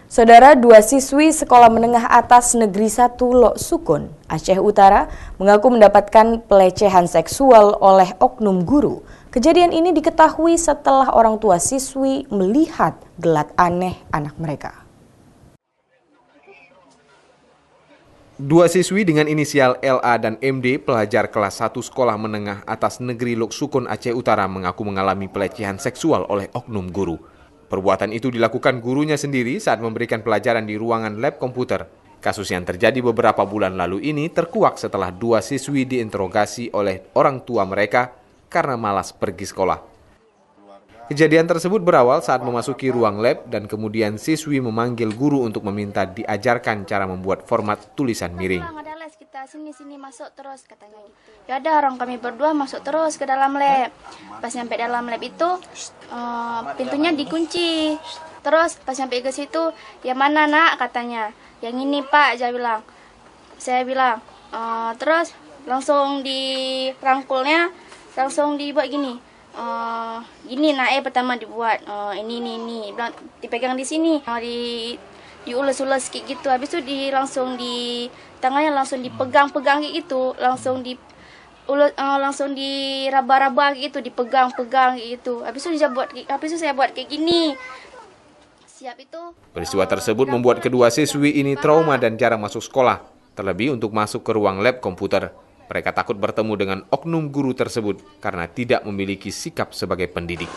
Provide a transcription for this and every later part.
Saudara, dua siswi sekolah menengah atas Negeri 1 Lok Sukun, Aceh Utara, mengaku mendapatkan pelecehan seksual oleh oknum guru. Kejadian ini diketahui setelah orang tua siswi melihat gelat aneh anak mereka. Dua siswi dengan inisial LA dan MD, pelajar kelas 1 sekolah menengah atas Negeri Lok Sukun, Aceh Utara, mengaku mengalami pelecehan seksual oleh oknum guru. Perbuatan itu dilakukan gurunya sendiri saat memberikan pelajaran di ruangan lab komputer. Kasus yang terjadi beberapa bulan lalu ini terkuak setelah dua siswi diinterogasi oleh orang tua mereka karena malas pergi sekolah. Kejadian tersebut berawal saat memasuki ruang lab dan kemudian siswi memanggil guru untuk meminta diajarkan cara membuat format tulisan miring. Kita sini masuk terus katanya gitu. Ya ada orang kami berdua masuk terus ke dalam lab. Pas nyampe dalam lab itu pintunya dikunci. Terus pas nyampe ke situ, ya mana nak katanya. Yang ini Pak, saya bilang. Terus langsung dirangkulnya, langsung dibuat gini. Ini nak pertama dibuat. Ini bilang dipegang di sini. Diulas-ulas kayak gitu. Habis itu tangannya langsung dipegang-pegang kayak gitu, langsung diraba-raba kayak gitu, dipegang-pegang kayak gitu. Habis itu saya buat kayak gini. Siap itu. Peristiwa tersebut membuat kedua siswi ini trauma dan jarang masuk sekolah, terlebih untuk masuk ke ruang lab komputer. Mereka takut bertemu dengan oknum guru tersebut karena tidak memiliki sikap sebagai pendidik.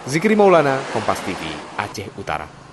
Zikri Maulana, Kompas TV, Aceh Utara.